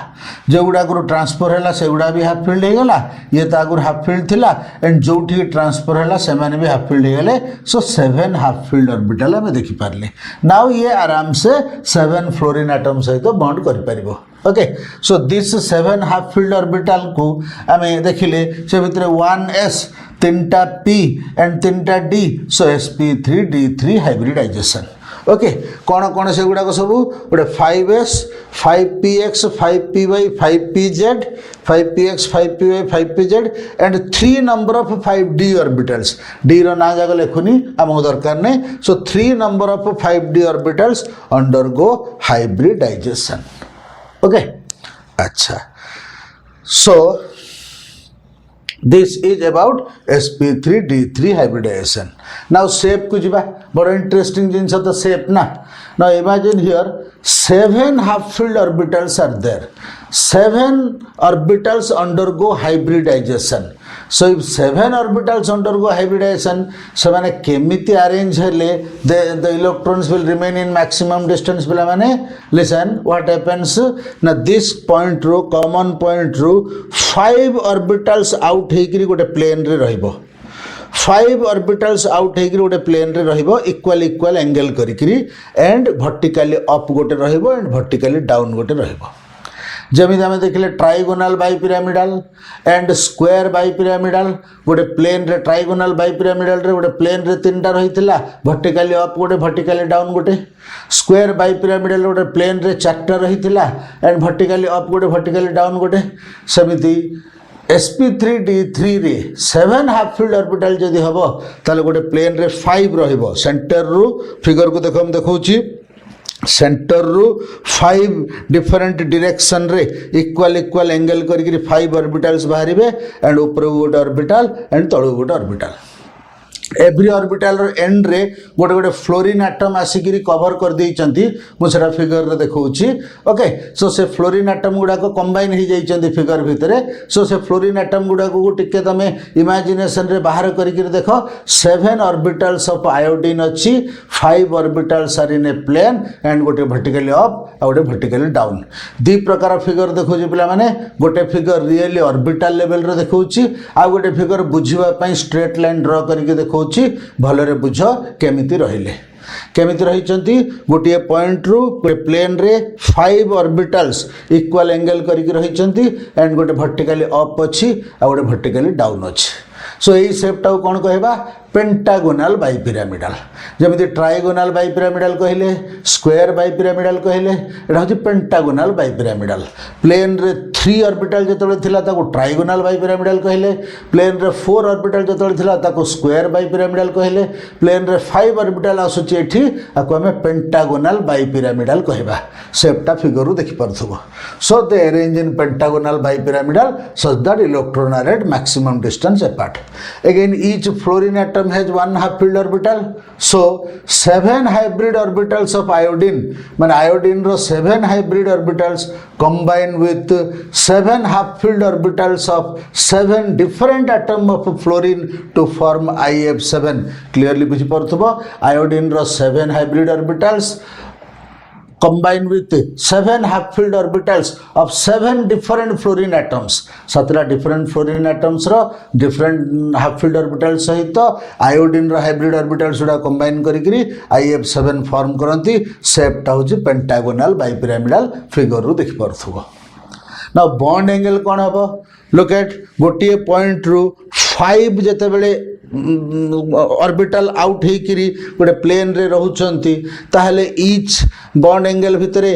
जे गुडा को ट्रांसफर हैला से गुडा भी हाफ फील्ड हे गेला. ये त आगुर हाफ फील्ड थिला एंड जोठी ट्रांसफर हैला से माने भी हाफ फील्ड हे गेले. सो 7 हाफ फील्ड ऑर्बिटल हम देखि पारले. नाउ ये आराम से 7 फ्लोरीन एटम सहित बॉन्ड करि परिबो. Okay so this 7 half filled orbital को आमे देखिले से भितरे 1s 3टा p एंड 3टा d. So sp3d3 hybridization. Okay कौन कौन से गुडा को सब गोटे 5s 5px 5py 5pz 5px 5py 5pz and 3 number of 5d orbitals. d रो ना जाग लेखुनी हमको दरकार नै. So 3 number of 5d orbitals undergo hybridization. Okay अच्छा so This is about sp3d3 hybridization. Now shape ku jiba bada interesting jinsa the shape na. Now imagine here 7 half filled orbitals are there. 7 orbitals undergo hybridization. So if 7 orbitals undergo hybridization, ସେମାନେ କେମିତି arrange ହେଲେ the electrons will remain in maximum distance ପିଲା ମାନେ listen what happens na this point ରୁ common point ରୁ 5 orbitals out ହେଇକିରି ଗୋଟେ plane ରେ ରହିବ. 5 orbitals out ହେଇକିରି ଗୋଟେ plane ରେ ରହିବ equal angle କରିକିରି and vertically up ଗୋଟେ ରହିବ and vertically down ଗୋଟେ ରହିବ. जमी आम देखिले ट्राइगोनाल बाइपिरामिडाल एंड स्क्वायर बाइपिरामिडाल गोटे प्लेन रे ट्राइगोनाल बाइपिरामिडाल रे गोटे प्लेन रे 3टा रही वर्टिकली अप गोटे वर्टिकली डाउन गोटे स्क्वायर बाइपिरामिडाल गोटे प्लेन रे 4टा रही एंड वर्टिकली अप गोटे वर्टिकली डाउन गोटे सेमिति sp3d3 रे 7 हाफ फील्ड ऑर्बिटल जदि हबो ताले गोटे प्लेन रे 5 रहिबो सेंटर रु फिगर को देखो हम देखौची सेंटर रु 5 डिफरेंट डायरेक्शन रे इक्वल एंगल करी 5 ऑर्बिटल्स बाहरिबे एंड ऊपर गोटे ऑर्बिटल एंड तळु गोटे ऑर्बिटल एवरी ऑर्बिटल एंड रे गोटे गोटे फ्लोरीन एटम आसिक कवर कर देइचंती मुझे फिगर रे देखौची ओके सो से फ्लोरीन एटम गुडा को कंबाइन हो जाइचंती फिगर भितरे सो से फ्लोरीन एटम गुडा को टिके तमे इमेजिनेशन रे बाहर करिक देखो 7 ऑर्बिटल्स ऑफ आयोडीन अछि 5 orbitals are in a plane and गोटे वर्टिकली अप आ गोटे वर्टिकली डाउन दी प्रकार फिगर देखौची पिला माने गोटे फिगर रियली ऑर्बिटल लेवल रे देखौची आ गोटे फिगर बुझिबा पई स्ट्रेट लाइन ड्रा करिक देखौची भलरे बुझ केमिति रही गोटे पॉइंट रु प्लेन रे 5 ऑर्बिटल्स इक्वल एंगल करिक रही एंड गोटे वर्टिकली अप अच्छी आ गोटे वर्टिकली डाउन अच्छी सो यही शेपटा कौन कहबा पेंटागोनल बाइपिरामिडाल जमी ट्राइगोनल बाइपिरामिडाल कहले स्क्वायर बाइपिरामिडाल कहले एटा होची पेंटागोनल बाइपिरामिडाल प्लेन रे 3 ऑर्बिटल जतले थिला ताको ट्राइगोनल बाइपिरामिडाल कहले प्लेन रे 4 ऑर्बिटल जतले थिला ताको स्क्वायर बाइपिरामिडाल कहले प्लेन रे 5 ऑर्बिटल आसुची एठी आको हमें पेंटागोनल बाइपिरामिडाल कहबा शेपटा फिगर रु देखि परथबो so they arrange in pentagonal bipyramidal such that electron are at maximum distance apart again each fluorine atom has 1 half filled orbital so 7 hybrid orbitals of iodine man iodine ro 7 hybrid orbitals combine with 7 half filled orbitals of 7 different atom of fluorine to form IF7 clearly बुझी परथबो iodine ro 7 hybrid orbitals combined with 7 half filled orbitals of 7 different fluorine atoms 17 different fluorine atoms row different half filled orbitals सहित iodine रो hybrid orbitals उडा combine करिकरी IF7 form करंती shape ता होची pentagonal bipyramidal figure रु देखि परथुबो now bond angle कोन हबो look at गोटिए point रु 5 जते बेले orbital out हेकिरी गोटे प्लेन रे रहउचंती ताहले ईच बॉन्ड एंगल भितरे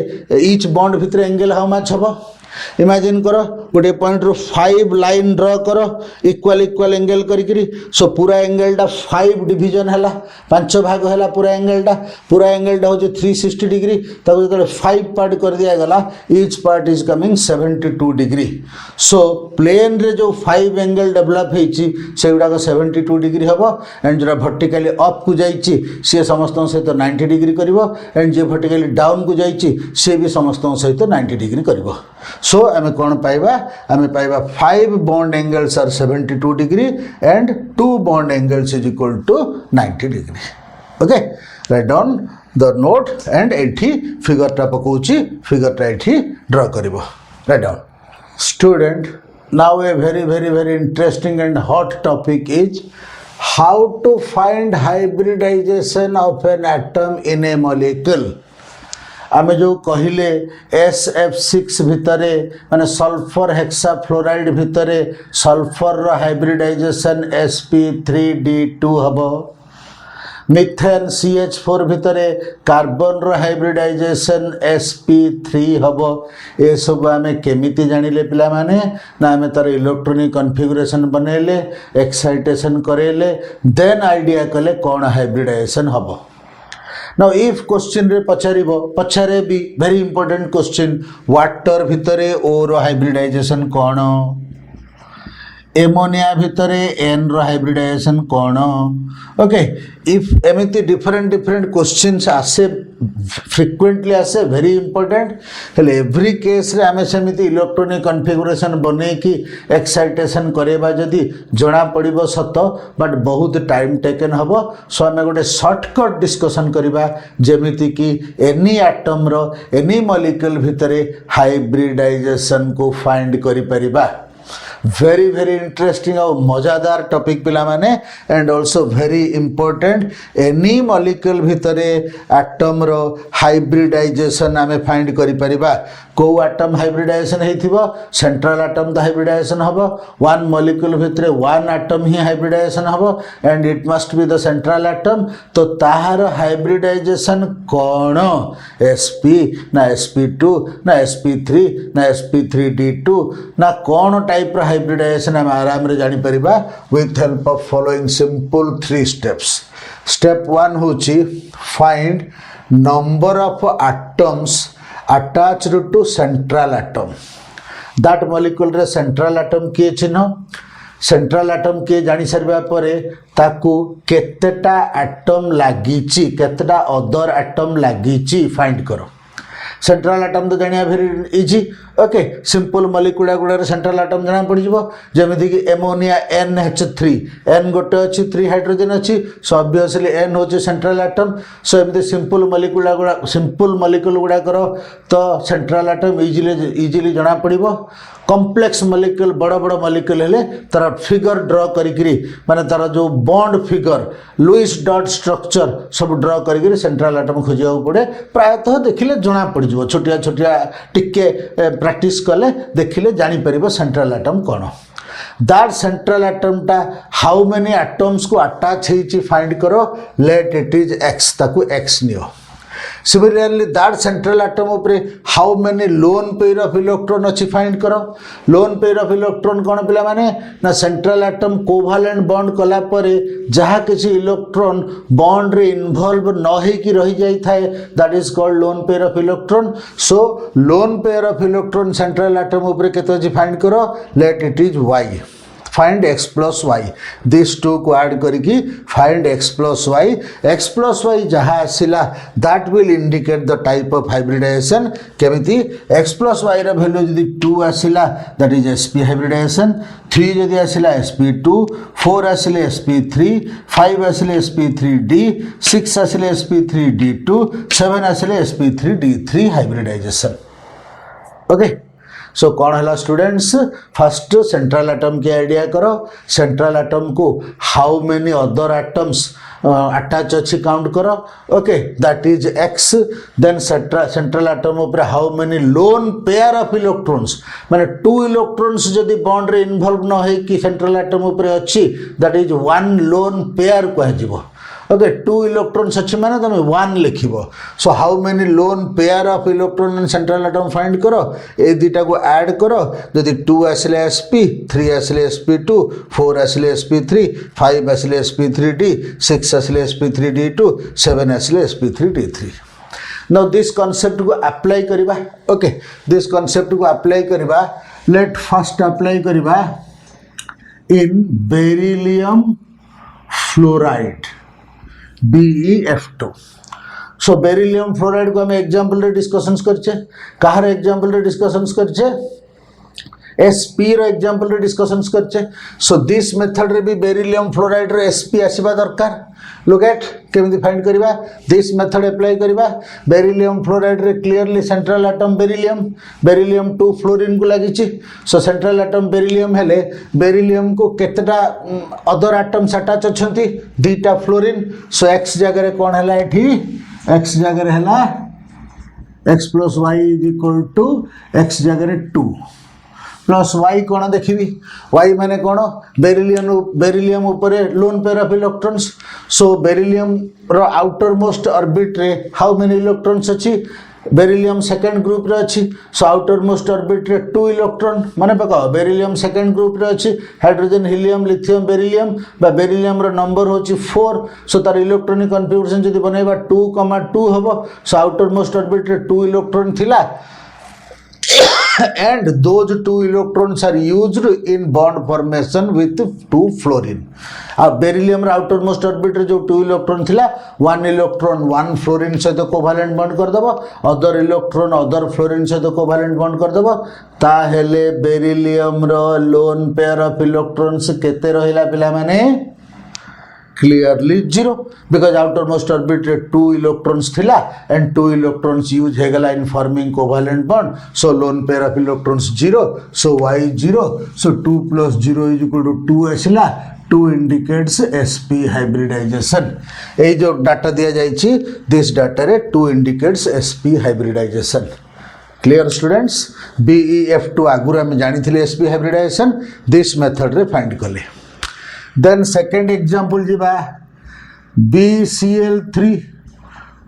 ईच बॉन्ड भितरे एंगल हाउ मच हबो इमेजिन करो गोटे पॉइंट रो 5 लाइन ड्रा करो इक्वल एंगल करिकरी सो पूरा एंगल टा 5 डिवीजन हला 5 भाग हला पूरा एंगल टा हो 360 डिग्री ताको जतले 5 पार्ट कर दिया गला each part is coming 72 degree so plane रे जो 5 एंगल डेवलप हेची सेगुडा को 72 डिग्री हबो एंड जो वर्टिकली अप को जाईची से समस्त सहित 90 डिग्री करिवो एंड जे वर्टिकली डाउन को जाईची से भी समस्त सहित 90 डिग्री करिवो सो आमे कोन पाइबा आमे पाइबा 5 bond angles are 72 degree and 2 bond angles is equal to 90 degree okay right down the note and एठी फिगर टा पकोची फिगर टा एठी ड्रा करिवो write down student now a very interesting and hot topic is how to find hybridization of an atom in a molecule आमे जो कहिले SF6 भितरे माने सल्फर हेक्साफ्लोराइड भितरे सल्फर रो हाइब्रिडाइजेशन sp3d2 हबो मिथेन CH4 भितरे कार्बन रो हाइब्रिडाइजेशन sp3 हबो ए सब आमे केमिति जानिले पिला माने ना आमे तार इलेक्ट्रॉनिक कॉन्फ़िगरेशन बनेले एक्साइटेशन करेले देन आइडिया कले कोन हाइब्रिडाइजेशन हबो Now if question रे पचारे भी very important question water भितरे और hybridization कोन एमोनिया भितर एन रो हाइब्रिडाइजेशन कौन ओके इफ एमती डिफरेंट क्वेश्चंस आसे फ्रिक्वेंटली आसे वेरी इंपोर्टेंट हेले एवरी केस रे आमे सेमिति इलेक्ट्रॉनिक कॉन्फ़िगरेशन बने कि एक्साइटेशन करेबा जदी जना पड़िबो सत बट बहुत टाइम टेकन हबो सो आमे गोटे शॉर्टकट डिस्कशन करिबा जेमिति कि एनी एटम रो एनी मॉलिक्यूल भितरे हाइब्रिडाइजेशन को फाइंड करि परिबा very interesting और मजादार टॉपिक पिला माने and also very important any molecule भितरे एटम रो हाइब्रिडाइजेशन आमे फाइंड करि परिबा को एटम हाइब्रिडाइजेशन हेथिबो सेंट्रल एटम द हाइब्रिडाइजेशन हबो वन मॉलिक्यूल भितरे वन एटम ही हाइब्रिडाइजेशन हबो and it must be the central atom तो ताहार हाइब्रिडाइजेशन कोन sp ना sp2 ना sp3 ना sp3d2 ना कोन टाइप रो हाइब्रिडाइजेशन हम आराम रे जानि परिबा with help of following simple 3 steps step 1 होची find number of atoms attached to central atom that molecule रे central atom किए चिन्ह central atom किए जानि सरबा परे ताकू केतेटा एटम लागिची केतेटा अदर एटम लागिची फाइंड करो सेंट्रल एटम तो जानिया very easy okay simple molecule गुड़ा सेंट्रल एटम जना पड़ जिवो जेमिति कि एमोनिया NH3 N गोटे अछि 3 हाइड्रोजन अछि सो ऑब्वियसली N होचे सेंट्रल एटम सो एमिति सिंपल मॉलिक्यूल गुड़ा करो तो सेंट्रल एटम इजीली जना पड़िबो कॉम्प्लेक्स मॉलिक्यूल बड़ मॉलिक्यूल हेले तार फिगर ड्रॉ करिकरी माने तार जो bond figure Lewis dot structure सब ड्रॉ करिकरी सेंट्रल एटम खोजिया पड़े प्रायतः देखिले जना पड़ जिवो छोटिया टिके प्रैक्टिस कले देखिले जानि परिबो सेंट्रल एटम कोन दैट सेंट्रल एटम टा हाउ मेनी एटम्स को अटैच हेची फाइंड करो लेट इट इज x ताकू x नियो Similarly, that central atom उपरे how many lone pair of electron अच्छी find करो lone pair of electron कौन पिला माने ना central atom covalent bond कला परे जहाँ किसी electron bond रे involve न है कि रही जाई थाए that is called lone pair of electron so lone pair of electron central atom उपरे केतो अच्छी find करो let it is y find x plus y these two को add करके find x plus y जहाँ आसिला that will indicate the type of hybridization केमिति x plus y रा value जदि 2 आसिला that is sp hybridization 3 जदि आसिला sp2 4 आसिले sp3 5 आसिले sp3d 6 आसिले sp3d2 7 आसिले sp3d3 hybridization okay सो कौन है स्टूडेंट्स फर्स्ट सेंट्रल एटम की आइडिया करो सेंट्रल एटम को how many other atoms attach अच्छी काउंट करो okay that is x then central atom ऊपर how many lone pair of electrons माने 2 इलेक्ट्रॉन्स जदि बॉन्ड रे इन्वॉल्व न है कि सेंट्रल एटम ऊपर अच्छी that is one lone pair कह जिवो ओके 2 इलेक्ट्रॉन्स अच्छे माने तुम 1 लिखिबो so how many lone pair of electron in central atom find करो ए दुटा को ऐड करो जदि 2 आसिले sp 3 आसिले sp2 4 आसिले sp3 5 आसिले sp3d 6 आसिले sp3d2 7 आसिले sp3d3 नाउ दिस कांसेप्ट को अप्लाई करिबा ओके दिस कांसेप्ट को अप्लाई करिबा लेट फर्स्ट अप्लाई करिबा इन बेरिलियम फ्लोराइड BeF2 सो बेरिलियम फ्लोराइड को हम एग्जांपल रे डिस्कशंस करछे कहार एग्जांपल रे डिस्कशंस करछे sp रो एग्जांपल रे डिस्कशंस करछे सो दिस मेथड रे भी बेरिलियम फ्लोराइड रे sp आसीबा दरकार लुक एट केमिति फाइंड करिबा दिस मेथड अप्लाई करिबा बेरिलियम फ्लोराइड रे clearly central atom beryllium 2 fluorine को लागिछि सो सेंट्रल एटम बेरिलियम हेले बेरिलियम को केतटा अदर एटम्स अटैच अछंती दुटा फ्लोरीन सो x जगह रे कोन हला एठी x जगह रे हला x plus y is equal to x जगह रे 2 प्लस y कौन देखी y माने कौन बेरिलियम ऊपर lone pair of electrons so beryllium रो आउटर मोस्ट ऑर्बिट रे हाउ मेनी इलेक्ट्रॉन्स अछि बेरिलियम सेकंड ग्रुप रे अछि सो आउटर मोस्ट ऑर्बिट रे 2 इलेक्ट्रॉन माने पका बेरिलियम सेकंड ग्रुप रे अछि हाइड्रोजन हीलियम लिथियम बेरिलियम बा बेरिलियम रो नंबर होछि 4 सो तार इलेक्ट्रॉनिक कन्फिगरेशन जदि बनैबा 2,2 हबो सो आउटर मोस्ट ऑर्बिट रे 2 इलेक्ट्रॉन थिला and those two electrons are used in bond formation with 2 fluorine. Beryllium outer most orbit जो 2 इलेक्ट्रॉन थिला 1 इलेक्ट्रॉन 1 फ्लोरीन सहित कोभालेंट बॉन्ड कर दबो अदर इलेक्ट्रॉन अदर फ्लोरीन सहित कोभालेंट बॉन्ड कर दबो ता हेले बेरिलियम रो लोन पेयर ऑफ इलेक्ट्रॉन्स केते रहिला पिला माने clearly 0 because outermost orbit रे 2 electrons थिला and 2 electrons use हेगला in forming covalent bond so lone pair of electrons 0 so y 0 so 2 plus 0 is equal to 2 ଆସିला 2 indicates sp hybridization ए जो data दिया जाइछि this data रे 2 indicates sp hybridization clear students BEF2 आगुरा में जानी थिले sp hybridization this method रे find कले then second example jiba BCl3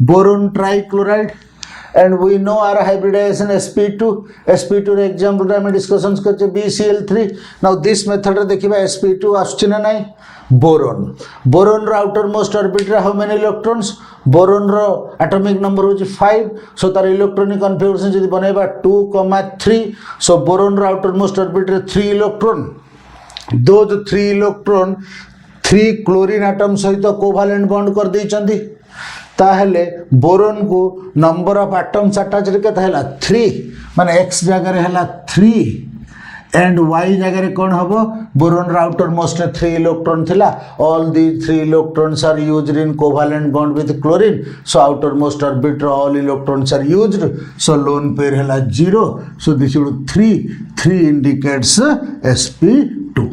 boron trichloride and we know our hybridization sp2 रे example रे हम discussions करछे BCl3 now this method रे देखिबा sp2 आछछि ना नाही boron रो outermost orbit रे how many electrons boron row atomic number होछि 5 so तार electronic configuration जदि बनेबा 2,3 so boron रो outermost orbit रे 3 electron those 3 electron 3 chlorine atom सहित कोवैलेंट बॉन्ड कर देइचंदी ताहले बोरोन को नंबर ऑफ एटम्स अटैच्ड केता हैला 3 माने x जगह रे हैला 3 एंड y जगह रे कोन हबो बोरोन आउटर मोस्ट 3 इलेक्ट्रॉन थिला all the 3 electrons are used in covalent bond with chlorine so outer most orbit all electrons are used so lone pair हैला 0 so this is 3 indicates sp2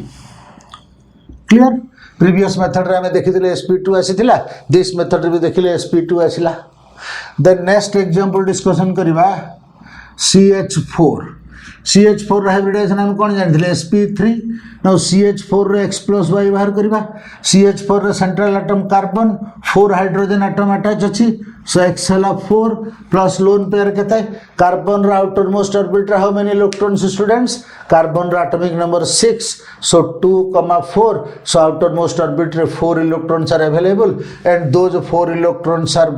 clear previous method रे हमें देखिथिले sp2 आसीथिला this method रे भी देखिले sp2 आसीला then next example discussion करिवा CH4 रे hybridisation हम कोन जानिथिले sp3 नाउ CH4 रे x + y बाहर करिवा CH4 रे central atom carbon 4 hydrogen atom attach अछि सो x हला 4 प्लस लोन पेयर केते कार्बन रा आउटर मोस्ट ऑर्बिट रा how many electrons students carbon रा atomic number 6 so 2,4 so outer most orbit रे 4 electrons are available and those 4 electrons are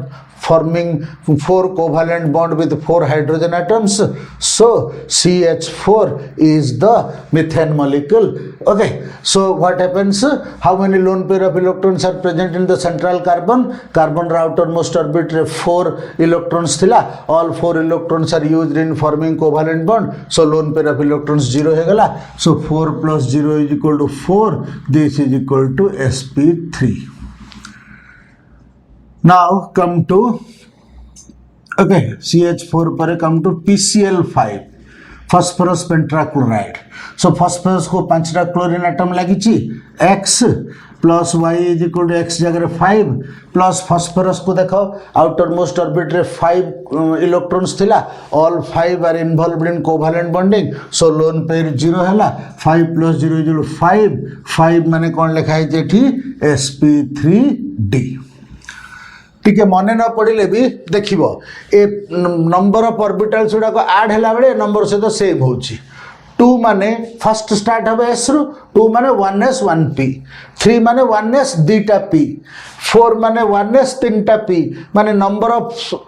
forming 4 covalent bond with 4 hydrogen atoms so CH4 is the methane molecule okay so what happens how many lone pair of electrons are present in the central carbon ra outermost orbit रे 4 electrons thila all 4 electrons are used in forming covalent bond so lone pair of electrons 0 he gala so 4 plus 0 is equal to 4 this is equal to sp3 now come to okay CH4 पर come to PCl5 phosphorus pentachloride so phosphorus को 5टा chlorine atom लागिची x plus y is equal to x जगह 5 plus phosphorus को देखो outer most orbit रे 5 electrons थिला all 5 are involved in covalent bonding so lone pair 0 हैला 5 plus 0 is equal to 5 माने कौन लिखा है जेठी sp3d टिके मने न पड़िले भी देखिबो ए नंबर ऑफ ऑर्बिटल्स गुडा को ऐड हैला बेले नंबर से तो सेम होची 2 माने फर्स्ट स्टार्ट হবে s रु 2 माने 1s 1p 3 माने 1s 2टा p 4 माने 1s 3टा p माने नंबर ऑफ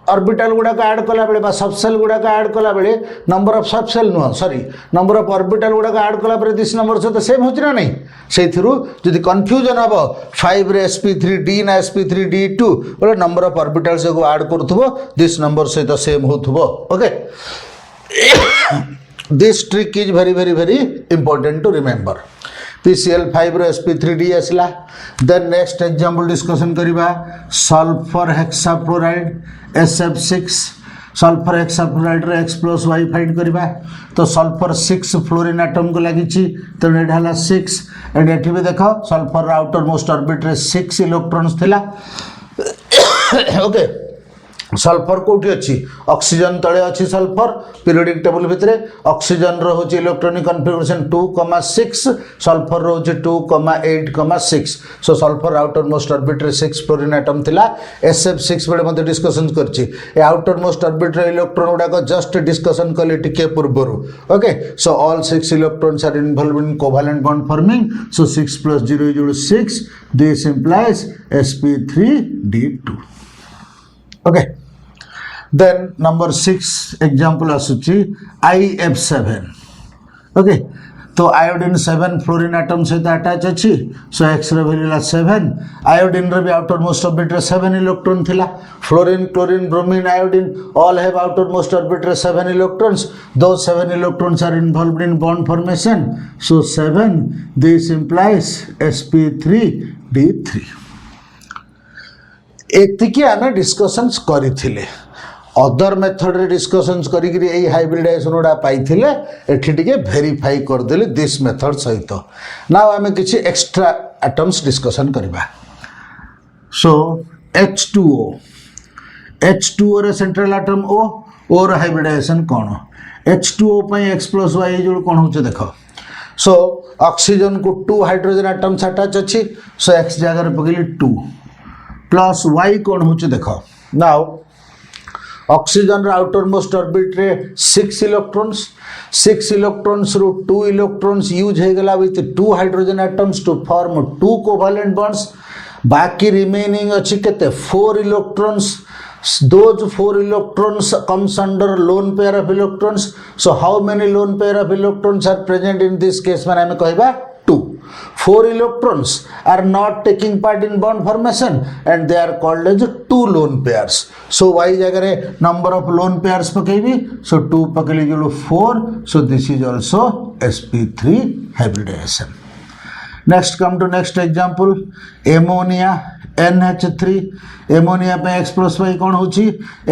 ऑर्बिटल गुडा को ऐड कला बेले बा सबसेल गुडा को ऐड कला बेले number of subshell no sorry number of orbital गुडा को ऐड कला पर दिस नंबर से तो सेम होची ना नहीं सेथिरु जदि कंफ्यूजन हबो 5 रे sp3d ना sp3d2 बोले नंबर ऑफ ऑर्बिटल्स को ऐड करथबो दिस नंबर से तो सेम होथबो okay this trick is very important to remember PCl5 रो sp3d आसला then next example discussion करिबा sulfur hexafluoride SF6 sulfur hexafluoride रो x plus y फाइंड करिबा तो sulfur 6 फ्लोरीन एटम को लागिची तो एड हला 6 एंड एठी भी देखो sulfur आउटर मोस्ट ऑर्बिट रे 6 इलेक्ट्रॉन्स थिला ओके सल्फर कोठी अछि ऑक्सीजन तळे अछि सल्फर पीरियोडिक टेबल भितरे ऑक्सीजन रो होछि इलेक्ट्रॉनिक कॉन्फ़िगरेशन 2,6 सल्फर रो होछि 2,8,6 सो सल्फर आउटर मोस्ट ऑर्बिट रे 6 फ्लोरीन एटम थिला SF6 बेले मध्ये डिस्कशन करछि ए आउटर मोस्ट ऑर्बिट रे इलेक्ट्रॉन गुडा को जस्ट डिस्कशन कले टिके पूर्वरु okay so all 6 electrons are involved in covalent bond forming so 6 plus 0 is equal to 6 this implies sp3d2 okay then number 6 example आसुची IF7 ओके तो आयोडीन 7 फ्लोरीन एटम सहित attach अच्छी so X रे value 7 iodine रे भी outer most orbit रे 7 electron थिला fluorine chlorine bromine iodine all have outer most orbit रे 7 इलेक्ट्रॉन्स दो 7 electrons are involved in bond formation so 7 this implies sp3d3 एतिकी आमे डिस्कशंस करिथिले अदर मेथड रे डिस्कशंस करिकरी एई हाइब्रिडाइजेशन गुडा पाइथिले एठी टिके वेरीफाई कर देले दिस मेथड सहित नाउ आमे किछि एक्स्ट्रा एटम्स डिस्कशन करबा सो H2O रे सेंट्रल एटम O रे हाइब्रिडाइजेशन कोन H2O पई X+Y जोड़ कोन होचे देखो सो ऑक्सीजन को 2 हाइड्रोजन एटम्स अटैच अछि सो X जगह रे पगली 2 प्लस Y कोन होचे देखो now oxygen outer most orbit रे 6 इलेक्ट्रॉन्स रो 2 इलेक्ट्रॉन्स यूज हे गला with 2 hydrogen atoms to form 2 covalent bonds बाकी रिमेनिंग अछि केते 4 electrons those 4 electrons comes under lone pair of electrons so how many lone pair of electrons are present in this case माने हमें कहबा 2 4 electrons are not taking part in bond formation and they are called as 2 lone pairs so y जगह रे number of lone pairs पकेबी so 2 पकेली जो 4 so this is also sp3 hybridization next come to next example ammonia NH3 ammonia पे X+Y कौन होची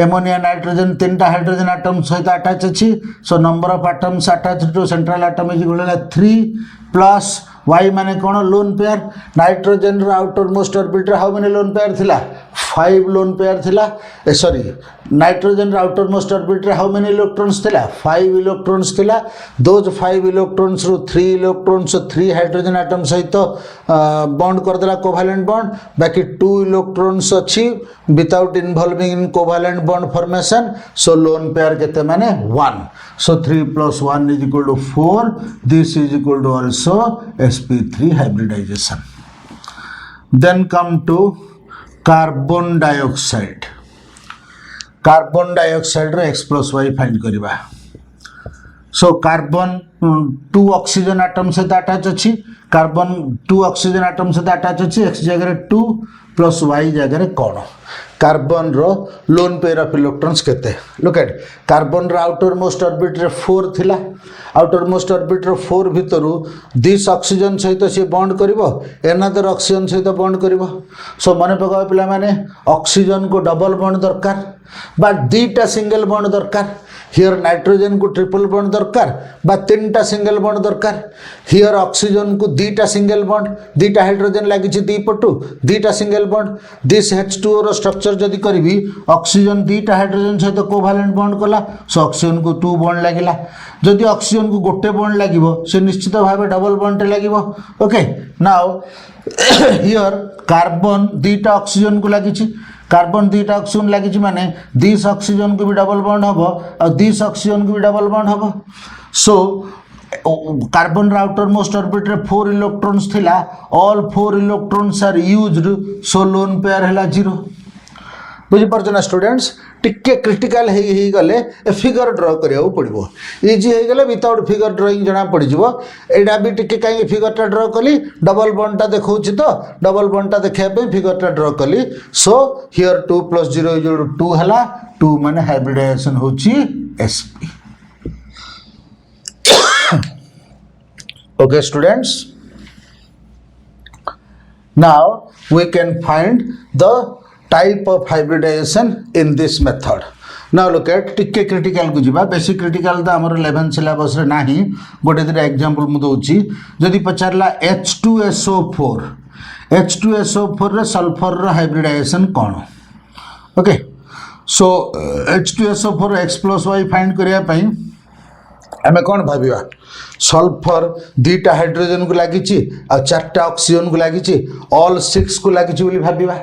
ammonia nitrogen 3टा hydrogen atom सहित attach अछि so number of atoms attached to central atom is equal to 3 plus Y माने कौन lone pair nitrogen रो outer most orbit रे हाउ मेनी लोन पेयर थिला 5 लोन पेयर थिला सॉरी नाइट्रोजन रो आउटर मोस्ट ऑर्बिट रे how many electrons थिला 5 electrons थिला दोज 5 इलेक्ट्रॉन्स रो 3 इलेक्ट्रॉन्स 3 हाइड्रोजन एटम सहित बॉन्ड कर देला कोवैलेंट बॉन्ड बाकी 2 इलेक्ट्रॉन्स अछि without involving in covalent bond formation so lone pair केते माने 1 so 3 plus 1 is equal to 4 this is equal to also sp3 hybridization then come to carbon dioxide रो X+Y find करिबा so carbon 2 oxygen atom से attach अछि carbon 2 oxygen atom से attach अछि x जगह रे 2 प्लस y जगह रे कोन कार्बन रो लोन पेयर ऑफ इलेक्ट्रॉन्स केते लुक एट कार्बन रो आउटर मोस्ट ऑर्बिट रे 4 थिला आउटर मोस्ट ऑर्बिट रे 4 भितरु दिस ऑक्सीजन सहित से बॉन्ड करिवो एनादर ऑक्सीजन सहित बॉन्ड करिवो सो माने पकाव पिला माने ऑक्सीजन को डबल बॉन्ड दरकार बा दीटा सिंगल बॉन्ड दरकार हियर नाइट्रोजन को ट्रिपल बॉन्ड दरकार बा तीनटा सिंगल बॉन्ड दरकार हियर ऑक्सीजन को दीटा सिंगल बॉन्ड दीटा हाइड्रोजन लागि छि दी पटु दीटा सिंगल बॉन्ड दिस H2O रो स्ट्रक्चर जदी करबी ऑक्सीजन दीटा हाइड्रोजन सहित कोवैलेंट बॉन्ड कला सो ऑक्सीजन को 2 बॉन्ड लागिला जदी ऑक्सीजन को गोटे बॉन्ड लागिवो से निश्चित भाबे डबल बॉन्ड लागिवो ओके नाउ हियर कार्बन दीटा ऑक्सीजन को लागि छि कार्बन दीटा ऑक्सीजन लगी माने दिस ऑक्सीजन को भी डबल बॉन्ड हबो और दिस ऑक्सीजन को भी डबल बॉन्ड हबो so carbon outer most orbit रे 4 इलेक्ट्रॉन्स थिला all 4 electrons are used so lone pair हैला 0 बुझी परछ ना स्टूडेंट्स टिके क्रिटिकल हे गले ए फिगर ड्रा करिया पड़िबो इजी हे गले विदाउट फिगर ड्राइंग जना पड़ जिवो एडा भी टिके काई फिगर टा ड्रा कली डबल बॉन्ड टा देखौछि तो डबल बॉन्ड टा देखिया पे फिगर टा ड्रा कली सो हियर 2 + 0 = 2 हला 2 माने हाइब्रिडाइजेशन होछि sp okay students now we can find the type of hybridization in this method now look at टिके क्रिटिकल को जिबा बेसिक क्रिटिकल ता हमर 11 सिलेबस रे नाही गोटे दिरा एग्जांपल मु दोछि जदी पचारला H2SO4 रे सल्फर रो हाइब्रिडाइजेशन कोन okay so H2SO4 X+Y find करिया पई हमें कौन भाविबा सल्फर दीटा हाइड्रोजन को लागि छि आ चारटा ऑक्सीजन को लागि छि ऑल 6 को लागि छि बोली भाविबा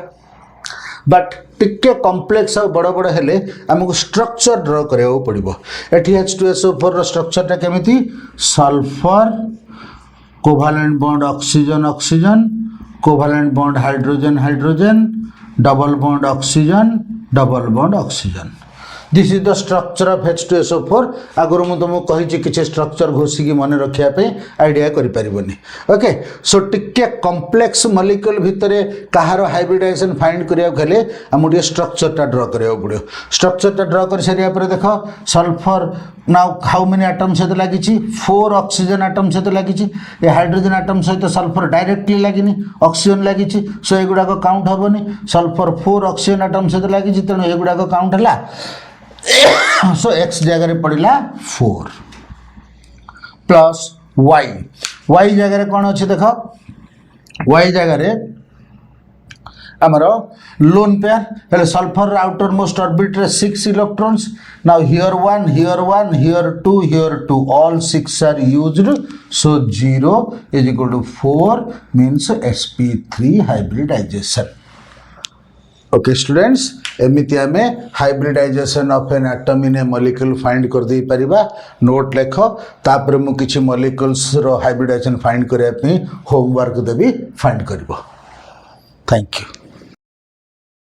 बट टिके कॉम्प्लेक्स और बड़ बड़ हेले हमको स्ट्रक्चर ड्रा करिया पड़िबो एठी H2SO4 रो स्ट्रक्चर ता केमिति sulphur covalent bond oxygen oxygen covalent bond hydrogen hydrogen double bond oxygen this is the structure of H2SO4 आगुरी मु तुमको कही किसी स्ट्रक्चर घोषिकी मन रखापी आइडिया करें ओके सो टिके कॉम्प्लेक्स मॉलिक्यूल भितर कहार हाइब्रिडाइजेशन फाइंड करिया गले हमु टे स्ट्रक्चर टा ड्रा करिया पड़ो स्ट्रक्चर टा ड्रा कर सारिया पर देख sulphur now how many atom सहित लगी 4 ऑक्सीजन एटम सहित लगी ए हाइड्रोजन एटम सहित सल्फर डायरेक्टली लगिनी ऑक्सीजन लगी सो एगुड़ा काउंट हेनी सल्फर 4 ऑक्सीजन एटम सहित लगी तेणु एगुड़ा काउंट है सो एक्स जगह पड़ा 4 प्लस वाई जगह कौन अच्छे देख वाई जगह आमर lone pair sulphur outer most orbit 6 electrons now here 1 here 2 all 6 are used so 0 is equal to 4 means sp3 hybridisation okay students एमिति आमे hybridisation of an atom in a molecule find कर दे परिबा नोट लेख तापर मु किछि molecules रो hybridisation find करिया पे होमवर्क देबी फाइंड करबो थैंक यू।